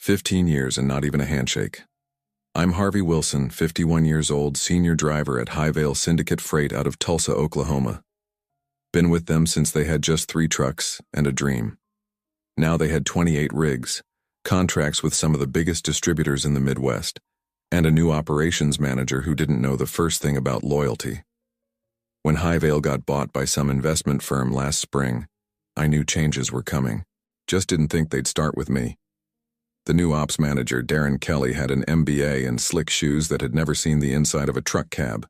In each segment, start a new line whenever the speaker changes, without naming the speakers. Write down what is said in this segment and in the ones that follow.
15 years and not even a handshake. I'm Harvey Wilson, 51 years old, senior driver at Highvale Syndicate Freight out of Tulsa, Oklahoma. Been with them since they had just 3 trucks and a dream. Now they had 28 rigs, contracts with some of the biggest distributors in the Midwest, and a new operations manager who didn't know the first thing about loyalty. When Highvale got bought by some investment firm last spring, I knew changes were coming. Just didn't think they'd start with me. The new ops manager, Darren Kelly, had an MBA and slick shoes that had never seen the inside of a truck cab.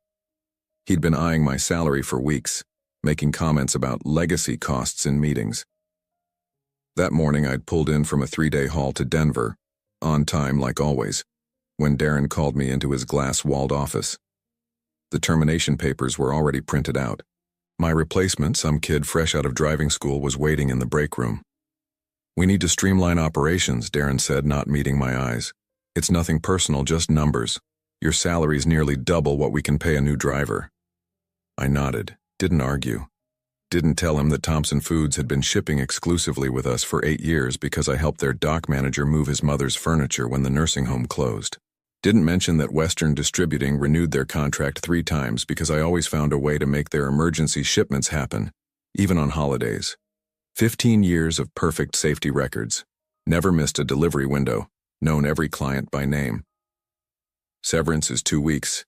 He'd been eyeing my salary for weeks, making comments about legacy costs in meetings. That morning I'd pulled in from a 3-day haul to Denver, on time like always, when Darren called me into his glass-walled office. The termination papers were already printed out. My replacement, some kid fresh out of driving school, was waiting in the break room. "We need to streamline operations," Darren said, not meeting my eyes. "It's nothing personal, just numbers. Your salary's nearly double what we can pay a new driver." I nodded, didn't argue. Didn't tell him that Thompson Foods had been shipping exclusively with us for 8 years because I helped their dock manager move his mother's furniture when the nursing home closed. Didn't mention that Western Distributing renewed their contract 3 times because I always found a way to make their emergency shipments happen, even on holidays. 15 years of perfect safety records. Never missed a delivery window. Known every client by name. "Severance is 2 weeks,"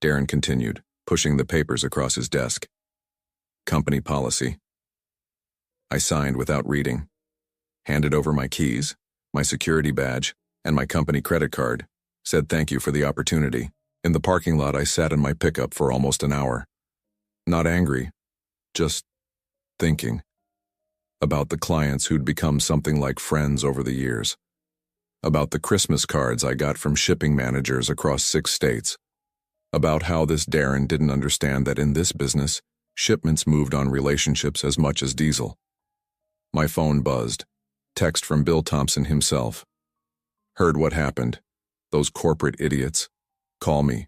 Darren continued, pushing the papers across his desk. "Company policy." I signed without reading. Handed over my keys, my security badge, and my company credit card. Said thank you for the opportunity. In the parking lot, I sat in my pickup for almost an hour. Not angry, just thinking. About the clients who'd become something like friends over the years. About the Christmas cards I got from shipping managers across 6 states. About how this Darren didn't understand that in this business, shipments moved on relationships as much as diesel. My phone buzzed. Text from Bill Thompson himself. "Heard what happened. Those corporate idiots. Call me."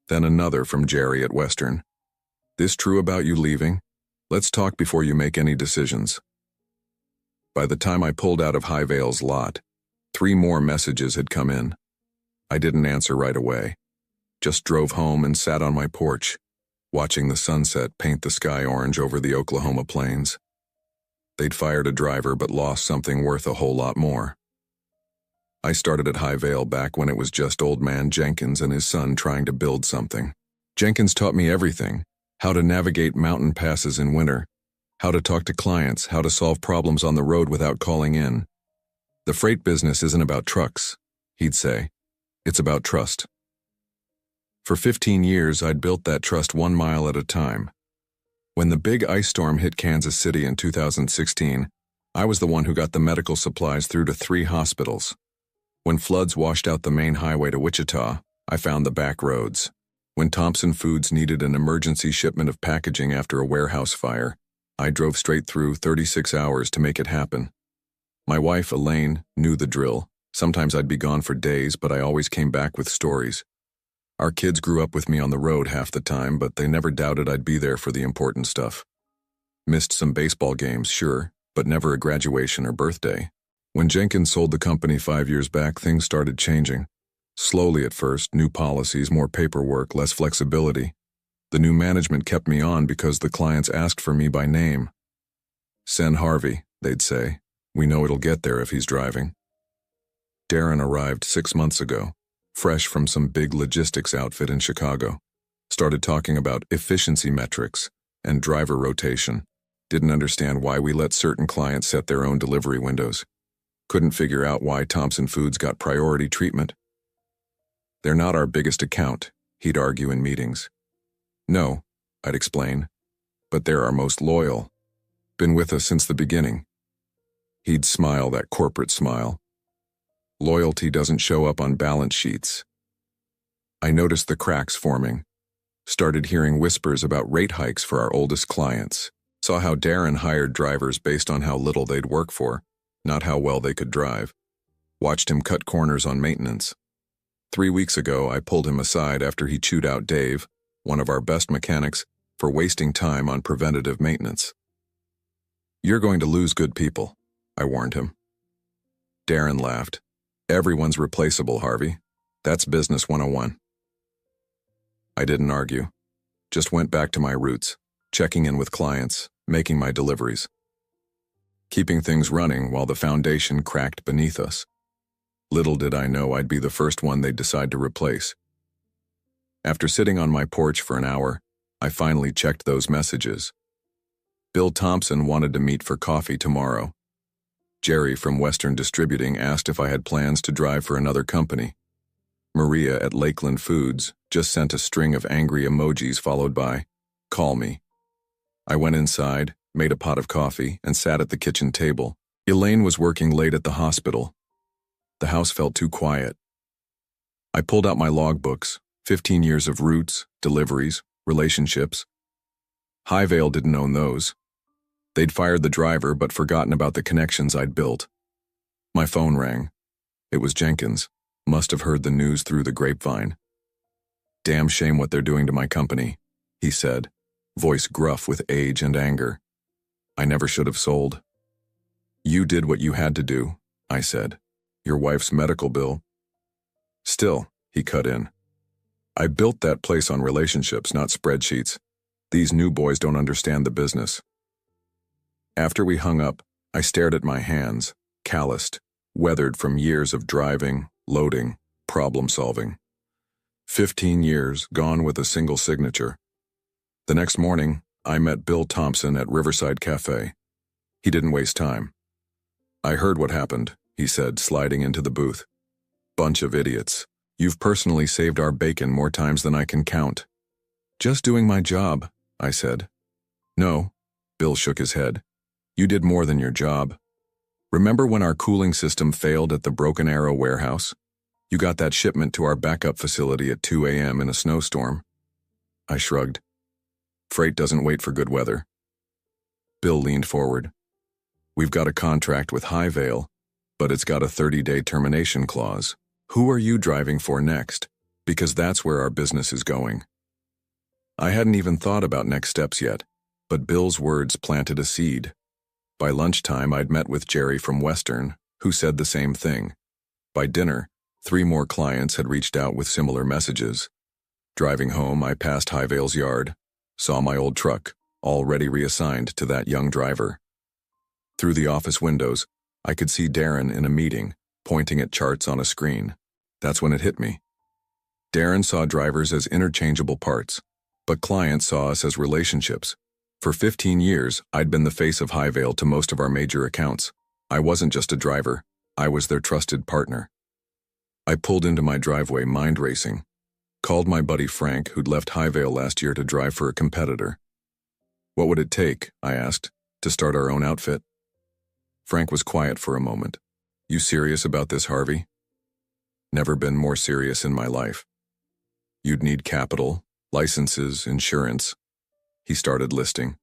Then another from Jerry at Western. "This true about you leaving? Let's talk before you make any decisions." By the time I pulled out of Highvale's lot, 3 more messages had come in. I didn't answer right away. Just drove home and sat on my porch, watching the sunset paint the sky orange over the Oklahoma plains. They'd fired a driver but lost something worth a whole lot more. I started at Highvale back when it was just old man Jenkins and his son trying to build something. Jenkins taught me everything: how to navigate mountain passes in winter, how to talk to clients, how to solve problems on the road without calling in. "The freight business isn't about trucks," he'd say. "It's about trust." For 15 years, I'd built that trust 1 mile at a time. When the big ice storm hit Kansas City in 2016, I was the one who got the medical supplies through to 3 hospitals. When floods washed out the main highway to Wichita, I found the back roads. When Thompson Foods needed an emergency shipment of packaging after a warehouse fire, I drove straight through 36 hours to make it happen. My wife, Elaine, knew the drill. Sometimes I'd be gone for days, but I always came back with stories. Our kids grew up with me on the road half the time, but they never doubted I'd be there for the important stuff. Missed some baseball games, sure, but never a graduation or birthday. When Jenkins sold the company 5 years back, things started changing. Slowly at first, new policies, more paperwork, less flexibility. The new management kept me on because the clients asked for me by name. "Send Harvey," they'd say. "We know it'll get there if he's driving." Darren arrived 6 months ago, fresh from some big logistics outfit in Chicago. Started talking about efficiency metrics and driver rotation. Didn't understand why we let certain clients set their own delivery windows. Couldn't figure out why Thompson Foods got priority treatment. "They're not our biggest account," he'd argue in meetings. "No," I'd explain, "but they're our most loyal. Been with us since the beginning." He'd smile, that corporate smile. "Loyalty doesn't show up on balance sheets." I noticed the cracks forming. Started hearing whispers about rate hikes for our oldest clients. Saw how Darren hired drivers based on how little they'd work for, not how well they could drive. Watched him cut corners on maintenance. 3 weeks ago, I pulled him aside after he chewed out Dave, one of our best mechanics, for wasting time on preventative maintenance. "You're going to lose good people," I warned him. Darren laughed. Everyone's replaceable, Harvey. That's business 101. I didn't argue. Just went back to my roots, checking in with clients, making my deliveries. Keeping things running while the foundation cracked beneath us. Little did I know I'd be the first one they'd decide to replace. After sitting on my porch for an hour, I finally checked those messages. Bill Thompson wanted to meet for coffee tomorrow. Jerry from Western Distributing asked if I had plans to drive for another company. Maria at Lakeland Foods just sent a string of angry emojis followed by, "Call me." I went inside, made a pot of coffee, and sat at the kitchen table. Elaine was working late at the hospital. The house felt too quiet. I pulled out my logbooks, 15 years of routes, deliveries, relationships. Highvale didn't own those. They'd fired the driver but forgotten about the connections I'd built. My phone rang. It was Jenkins. Must have heard the news through the grapevine. "Damn shame what they're doing to my company," he said, voice gruff with age and anger. "I never should have sold." "You did what you had to do," I said. "Your wife's medical bill." "Still," he cut in. "I built that place on relationships, not spreadsheets. These new boys don't understand the business." After we hung up, I stared at my hands, calloused, weathered from years of driving, loading, problem-solving. 15 years gone with a single signature. The next morning, I met Bill Thompson at Riverside Cafe. He didn't waste time. "I heard what happened," he said, sliding into the booth. "Bunch of idiots. You've personally saved our bacon more times than I can count." "Just doing my job," I said. "No," Bill shook his head. "You did more than your job. Remember when our cooling system failed at the Broken Arrow warehouse? You got that shipment to our backup facility at 2 a.m. in a snowstorm." I shrugged. "Freight doesn't wait for good weather." Bill leaned forward. "We've got a contract with Highvale, but it's got a 30-day termination clause. Who are you driving for next? Because that's where our business is going." I hadn't even thought about next steps yet, but Bill's words planted a seed. By lunchtime, I'd met with Jerry from Western, who said the same thing. By dinner, 3 more clients had reached out with similar messages. Driving home, I passed Highvale's yard, saw my old truck, already reassigned to that young driver. Through the office windows, I could see Darren in a meeting, pointing at charts on a screen. That's when it hit me. Darren saw drivers as interchangeable parts, but clients saw us as relationships. For 15 years, I'd been the face of Highvale to most of our major accounts. I wasn't just a driver, I was their trusted partner. I pulled into my driveway, mind racing. Called my buddy Frank, who'd left Highvale last year to drive for a competitor. "What would it take," I asked, "to start our own outfit?" Frank was quiet for a moment. "You serious about this, Harvey?" "Never been more serious in my life." "You'd need capital, licenses, insurance." He started listing.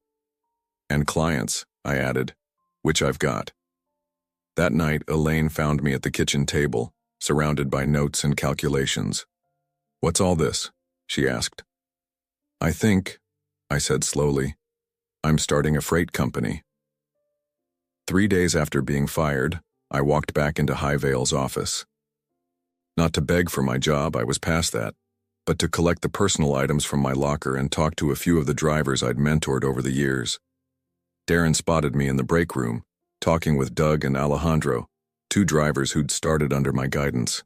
"And clients," I added, "which I've got." That night, Elaine found me at the kitchen table, surrounded by notes and calculations. "What's all this?" she asked. I think," I said slowly, "I'm starting a freight company." 3 days after being fired, I walked back into Highvale's office. Not to beg for my job, I was past that, but to collect the personal items from my locker and talk to a few of the drivers I'd mentored over the years. Darren spotted me in the break room, talking with Doug and Alejandro, 2 drivers who'd started under my guidance.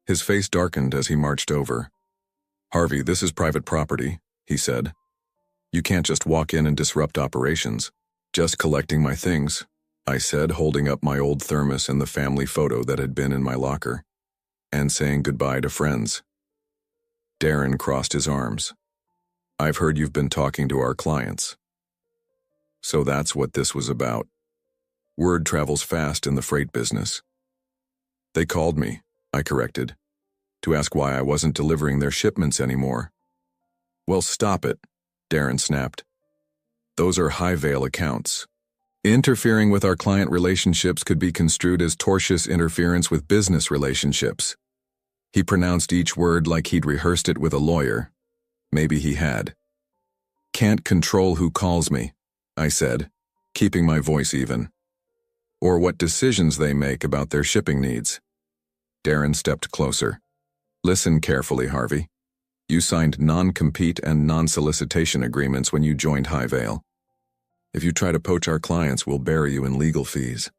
His face darkened as he marched over. "Harvey, this is private property," he said. "You can't just walk in and disrupt operations." "Just collecting my things," I said, holding up my old thermos and the family photo that had been in my locker, "and saying goodbye to friends." Darren crossed his arms. "I've heard you've been talking to our clients." So that's what this was about. Word travels fast in the freight business. "They called me," I corrected, "to ask why I wasn't delivering their shipments anymore." "Well, stop it," Darren snapped. "Those are Highvale accounts. Interfering with our client relationships could be construed as tortious interference with business relationships." He pronounced each word like he'd rehearsed it with a lawyer. Maybe he had. "Can't control who calls me," I said, keeping my voice even. "Or what decisions they make about their shipping needs. Darren stepped closer. Listen carefully, Harvey. You signed non-compete and non-solicitation agreements when you joined Highvale. If you try to poach our clients, we'll bury you in legal fees.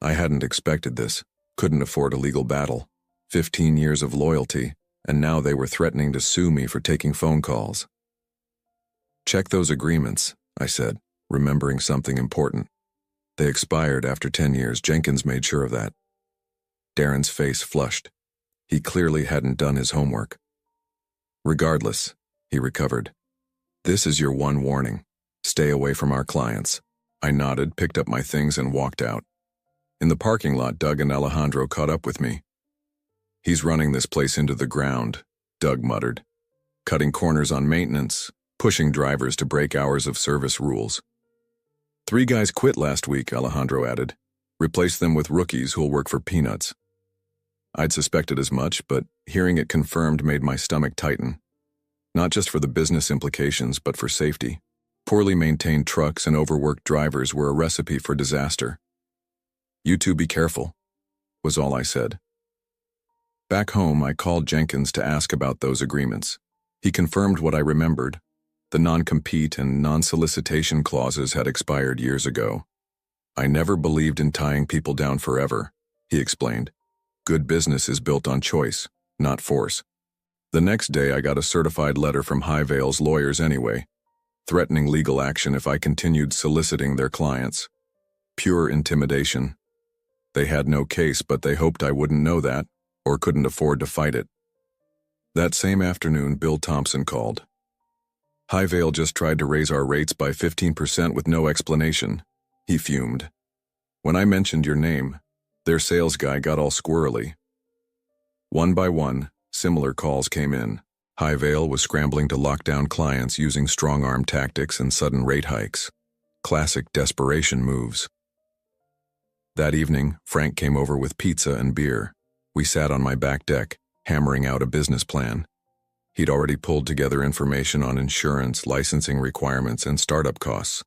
I hadn't expected this, couldn't afford a legal battle. 15 years of loyalty, and now they were threatening to sue me for taking phone calls. Check those agreements, I said, remembering something important. They expired after 10 years. Jenkins made sure of that. Darren's face flushed. He clearly hadn't done his homework. Regardless, he recovered. This is your one warning. Stay away from our clients. I nodded, picked up my things, and walked out. In the parking lot, Doug and Alejandro caught up with me. He's running this place into the ground, Doug muttered. Cutting corners on maintenance, pushing drivers to break hours of service rules. 3 guys quit last week, Alejandro added. Replace them with rookies who'll work for peanuts. I'd suspected as much, but hearing it confirmed made my stomach tighten. Not just for the business implications, but for safety. Poorly maintained trucks and overworked drivers were a recipe for disaster. You two be careful, was all I said. Back home, I called Jenkins to ask about those agreements. He confirmed what I remembered. The non-compete and non-solicitation clauses had expired years ago. I never believed in tying people down forever, he explained. Good business is built on choice, not force. The next day, I got a certified letter from Highvale's lawyers anyway, threatening legal action if I continued soliciting their clients. Pure intimidation. They had no case, but they hoped I wouldn't know that, or couldn't afford to fight it. That same afternoon, Bill Thompson called. Highvale just tried to raise our rates by 15% with no explanation, he fumed. When I mentioned your name, their sales guy got all squirrely. One by one, similar calls came in. Highvale was scrambling to lock down clients using strong-arm tactics and sudden rate hikes. Classic desperation moves. That evening, Frank came over with pizza and beer. We sat on my back deck, hammering out a business plan. He'd already pulled together information on insurance, licensing requirements, and startup costs.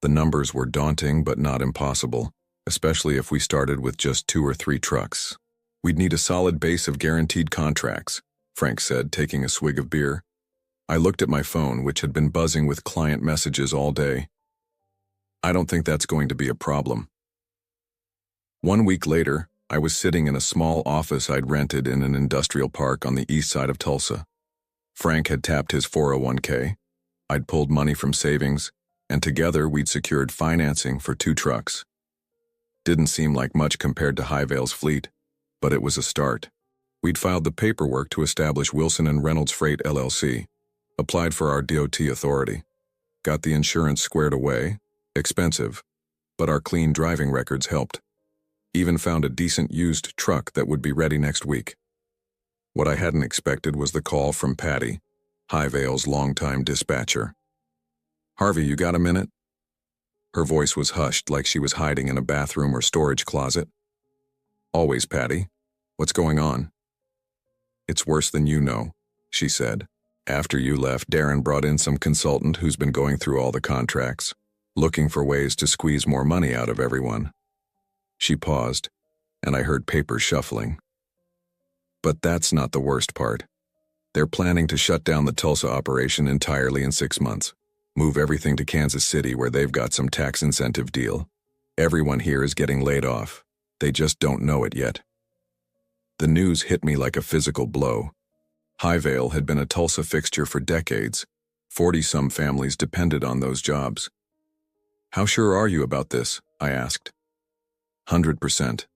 The numbers were daunting but not impossible, especially if we started with just 2 or 3 trucks. We'd need a solid base of guaranteed contracts, Frank said, taking a swig of beer. I looked at my phone, which had been buzzing with client messages all day. I don't think that's going to be a problem. 1 week later, I was sitting in a small office I'd rented in an industrial park on the east side of Tulsa. Frank had tapped his 401k. I'd pulled money from savings, and together we'd secured financing for 2 trucks. Didn't seem like much compared to Highvale's fleet, but it was a start. We'd filed the paperwork to establish Wilson and Reynolds Freight LLC, applied for our DOT authority, got the insurance squared away, expensive, but our clean driving records helped. Even found a decent used truck that would be ready next week. What I hadn't expected was the call from Patty, Highvale's longtime dispatcher. Harvey, you got a minute? Her voice was hushed like she was hiding in a bathroom or storage closet. Always, Patty. What's going on? It's worse than you know, she said. After you left, Darren brought in some consultant who's been going through all the contracts, looking for ways to squeeze more money out of everyone. She paused, and I heard paper shuffling. But that's not the worst part. They're planning to shut down the Tulsa operation entirely in 6 months. Move everything to Kansas City where they've got some tax incentive deal. Everyone here is getting laid off. They just don't know it yet. The news hit me like a physical blow. Highvale had been a Tulsa fixture for decades. 40-some families depended on those jobs. How sure are you about this? I asked. 100%.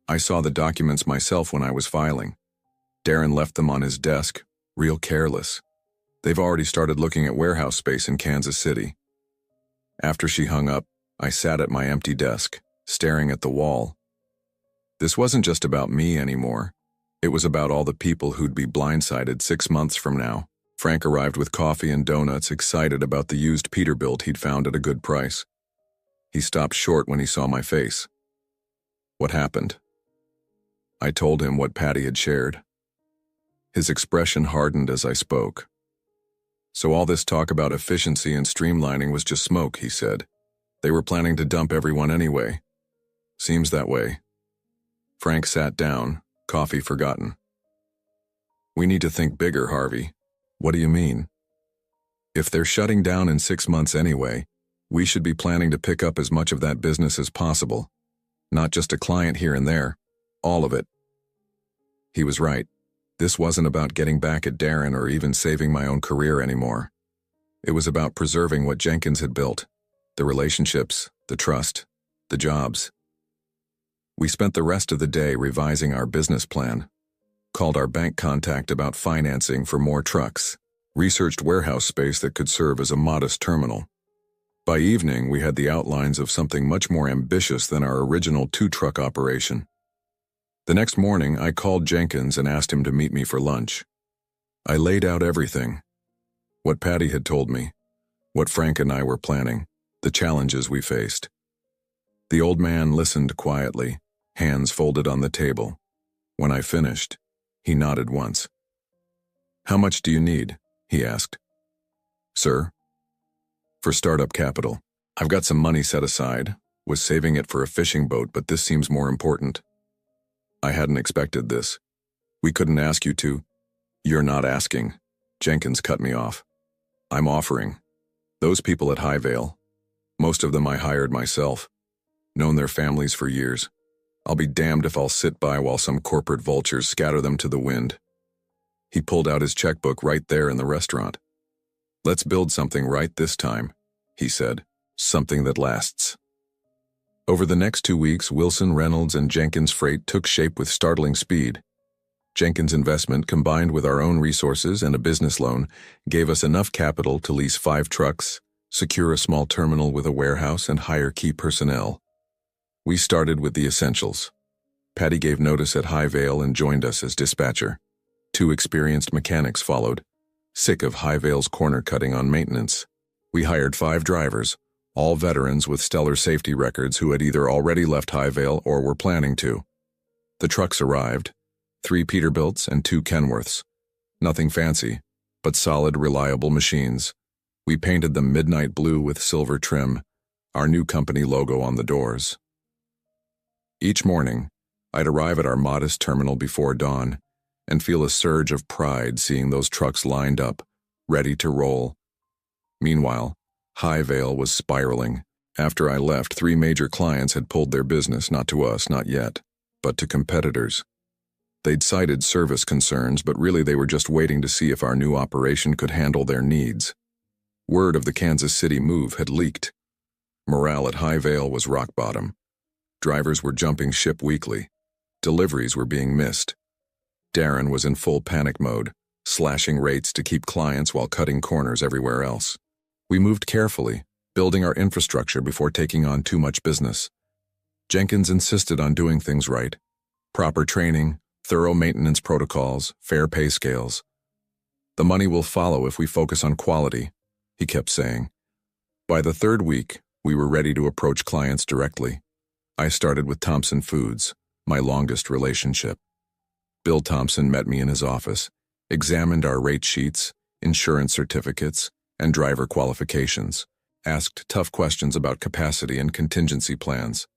I saw the documents myself when I was filing. Darren left them on his desk, real careless. They've already started looking at warehouse space in Kansas City. After she hung up, I sat at my empty desk, staring at the wall. This wasn't just about me anymore. It was about all the people who'd be blindsided 6 months from now. Frank arrived with coffee and donuts, excited about the used Peterbilt he'd found at a good price. He stopped short when he saw my face. What happened? I told him what Patty had shared. His expression hardened as I spoke. So all this talk about efficiency and streamlining was just smoke, he said. They were planning to dump everyone anyway. Seems that way. Frank sat down, Coffee forgotten. We need to think bigger, Harvey. What do you mean? If they're shutting down in 6 months anyway, we should be planning to pick up as much of that business as possible. Not just a client here and there, all of it. He was right. This wasn't about getting back at Darren or even saving my own career anymore. It was about preserving what Jenkins had built, the relationships, the trust, the jobs. We spent the rest of the day revising our business plan, called our bank contact about financing for more trucks, researched warehouse space that could serve as a modest terminal. By evening, we had the outlines of something much more ambitious than our original 2-truck operation. The next morning, I called Jenkins and asked him to meet me for lunch. I laid out everything. What Patty had told me, what Frank and I were planning, the challenges we faced. The old man listened quietly, hands folded on the table. When I finished, he nodded once. "How much do you need?" he asked. "Sir?" "For startup capital. I've got some money set aside, was saving it for a fishing boat, but this seems more important." I hadn't expected this. "We couldn't ask you to." "You're not asking." Jenkins cut me off. "I'm offering. Those people at Highvale, most of them I hired myself, known their families for years. I'll be damned if I'll sit by while some corporate vultures scatter them to the wind." He pulled out his checkbook right there in the restaurant. "Let's build something right this time," he said, "something that lasts." Over the next 2 weeks, Wilson, Reynolds, and Jenkins Freight took shape with startling speed. Jenkins' investment, combined with our own resources and a business loan, gave us enough capital to lease 5 trucks, secure a small terminal with a warehouse, and hire key personnel. We started with the essentials. Patty gave notice at Highvale and joined us as dispatcher. 2 experienced mechanics followed, sick of Highvale's corner cutting on maintenance. We hired 5 drivers, all veterans with stellar safety records who had either already left Highvale or were planning to. The trucks arrived, 3 Peterbilts and 2 Kenworths. Nothing fancy, but solid, reliable machines. We painted them midnight blue with silver trim, our new company logo on the doors. Each morning, I'd arrive at our modest terminal before dawn and feel a surge of pride seeing those trucks lined up, ready to roll. Meanwhile, Highvale was spiraling. After I left, 3 major clients had pulled their business, not to us, not yet, but to competitors. They'd cited service concerns, but really they were just waiting to see if our new operation could handle their needs. Word of the Kansas City move had leaked. Morale at Highvale was rock bottom. Drivers were jumping ship weekly. Deliveries were being missed. Darren was in full panic mode, slashing rates to keep clients while cutting corners everywhere else. We moved carefully, building our infrastructure before taking on too much business. Jenkins insisted on doing things right. Proper training, thorough maintenance protocols, fair pay scales. "The money will follow if we focus on quality," he kept saying. By the 3rd week, we were ready to approach clients directly. I started with Thompson Foods, my longest relationship. Bill Thompson met me in his office, examined our rate sheets, insurance certificates, and driver qualifications, asked tough questions about capacity and contingency plans.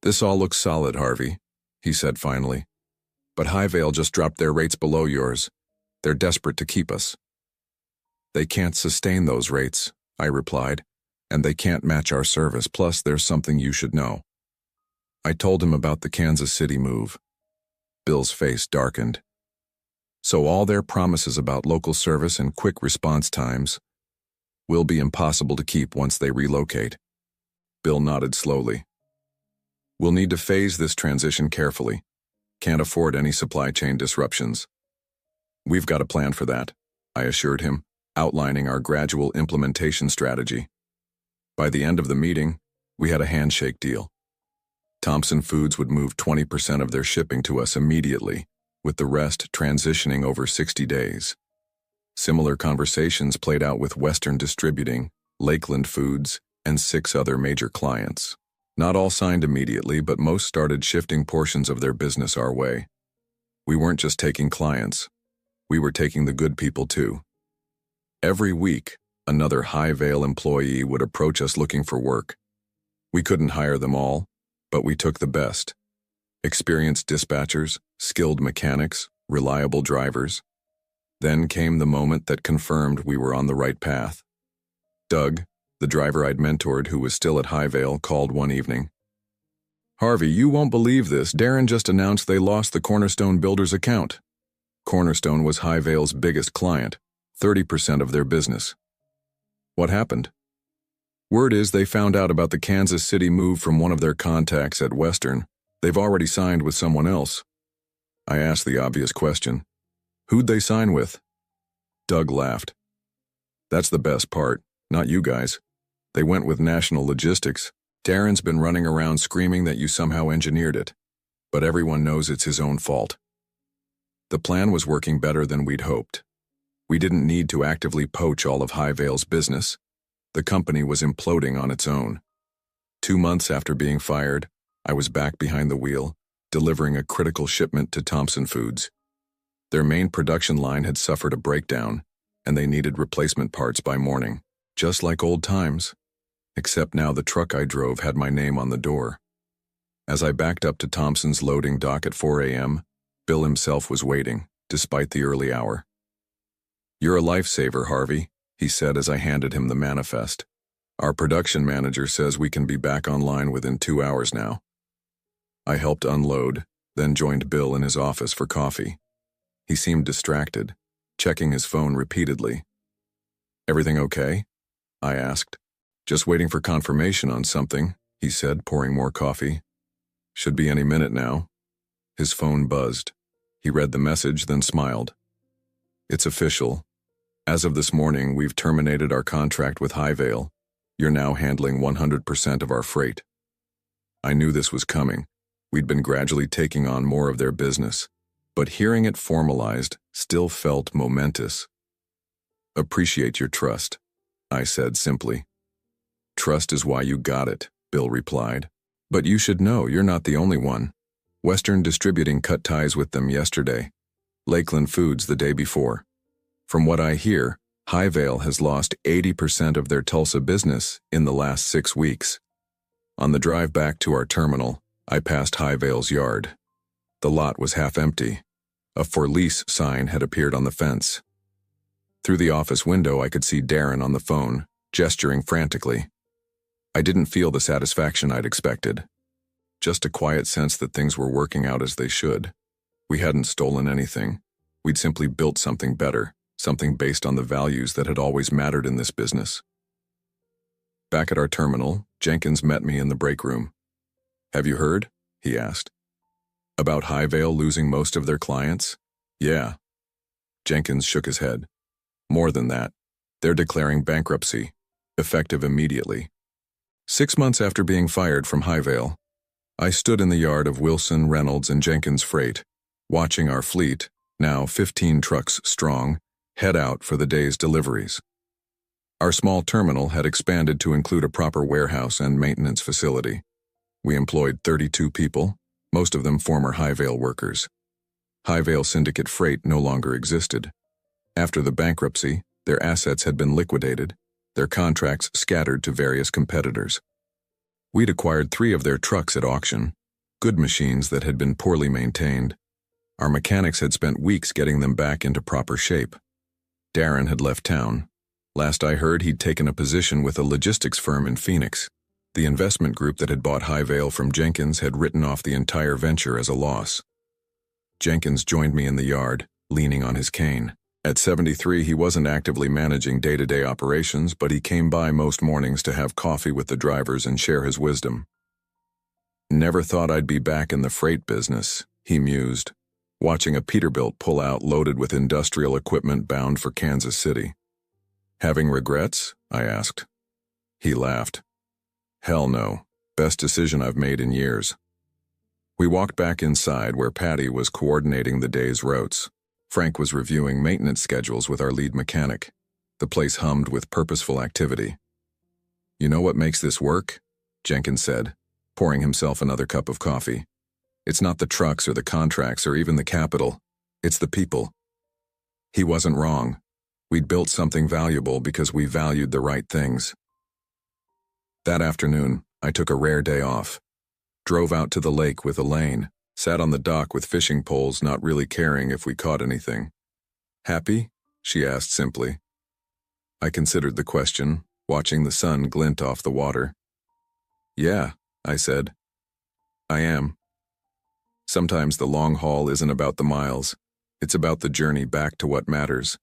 "This all looks solid, Harvey," he said finally. "But Highvale just dropped their rates below yours. They're desperate to keep us." "They can't sustain those rates," I replied, "and they can't match our service, plus there's something you should know." I told him about the Kansas City move. Bill's face darkened. "So all their promises about local service and quick response times will be impossible to keep once they relocate." Bill nodded slowly. "We'll need to phase this transition carefully. Can't afford any supply chain disruptions." "We've got a plan for that," I assured him, outlining our gradual implementation strategy. By the end of the meeting, we had a handshake deal. Thompson Foods would move 20% of their shipping to us immediately, with the rest transitioning over 60 days. Similar conversations played out with Western Distributing, Lakeland Foods, and 6 other major clients. Not all signed immediately, but most started shifting portions of their business our way. We weren't just taking clients. We were taking the good people too. Every week, another Highvale employee would approach us looking for work. We couldn't hire them all, but we took the best. Experienced dispatchers, skilled mechanics, reliable drivers. Then came the moment that confirmed we were on the right path. Doug, the driver I'd mentored who was still at Highvale, called one evening. "Harvey, you won't believe this. Darren just announced they lost the Cornerstone Builders account." Cornerstone was Highvale's biggest client, 30% of their business. "What happened?" "Word is they found out about the Kansas City move from one of their contacts at Western. They've already signed with someone else." I asked the obvious question. "Who'd they sign with?" Doug laughed. "That's the best part, not you guys. They went with National Logistics. Darren's been running around screaming that you somehow engineered it, but everyone knows it's his own fault. The plan was working better than we'd hoped. We didn't need to actively poach all of Highvale's business. The company was imploding on its own. 2 months after being fired, I was back behind the wheel, delivering a critical shipment to Thompson Foods. Their main production line had suffered a breakdown, and they needed replacement parts by morning, just like old times. Except now the truck I drove had my name on the door. As I backed up to Thompson's loading dock at 4 a.m., Bill himself was waiting, despite the early hour. "You're a lifesaver, Harvey," he said as I handed him the manifest. "Our production manager says we can be back online within 2 hours now." I helped unload, then joined Bill in his office for coffee. He seemed distracted, checking his phone repeatedly. "Everything okay?" I asked. "Just waiting for confirmation on something," he said, pouring more coffee. "Should be any minute now." His phone buzzed. He read the message, then smiled. "It's official. As of this morning, we've terminated our contract with Highvale. You're now handling 100% of our freight." I knew this was coming. We'd been gradually taking on more of their business, but hearing it formalized still felt momentous. "Appreciate your trust," I said simply. "Trust is why you got it," Bill replied. "But you should know you're not the only one. Western Distributing cut ties with them yesterday. Lakeland Foods the day before. From what I hear, Highvale has lost 80% of their Tulsa business in the last 6 weeks. On the drive back to our terminal, I passed Highvale's yard. The lot was half empty. A for lease sign had appeared on the fence. Through the office window, I could see Darren on the phone, gesturing frantically. I didn't feel the satisfaction I'd expected. Just a quiet sense that things were working out as they should. We hadn't stolen anything. We'd simply built something better, something based on the values that had always mattered in this business. Back at our terminal, Jenkins met me in the break room. "Have you heard?" he asked. "About Highvale losing most of their clients?" "Yeah." Jenkins shook his head. "More than that. They're declaring bankruptcy, effective immediately." 6 months after being fired from Highvale, I stood in the yard of Wilson, Reynolds, and Jenkins Freight, watching our fleet, now 15 trucks strong, head out for the day's deliveries. Our small terminal had expanded to include a proper warehouse and maintenance facility. We employed 32 people, most of them former Highvale workers. Highvale Syndicate Freight no longer existed. After the bankruptcy, their assets had been liquidated, their contracts scattered to various competitors. We'd acquired 3 of their trucks at auction, good machines that had been poorly maintained. Our mechanics had spent weeks getting them back into proper shape. Darren had left town. Last I heard, he'd taken a position with a logistics firm in Phoenix. The investment group that had bought Highvale from Jenkins had written off the entire venture as a loss. Jenkins joined me in the yard, leaning on his cane. At 73, he wasn't actively managing day-to-day operations, but he came by most mornings to have coffee with the drivers and share his wisdom. "Never thought I'd be back in the freight business," he mused, watching a Peterbilt pull out loaded with industrial equipment bound for Kansas City. "Having regrets?" I asked. He laughed. "Hell no. Best decision I've made in years." We walked back inside where Patty was coordinating the day's routes. Frank was reviewing maintenance schedules with our lead mechanic. The place hummed with purposeful activity. "You know what makes this work?" Jenkins said, pouring himself another cup of coffee. "It's not the trucks or the contracts or even the capital. It's the people." He wasn't wrong. We'd built something valuable because we valued the right things. That afternoon, I took a rare day off. Drove out to the lake with Elaine, Sat on the dock with fishing poles, not really caring if we caught anything. Happy? She asked simply. I considered the question, watching the sun glint off the water. Yeah, I said. I am. Sometimes the long haul isn't about the miles. It's about the journey back to what matters.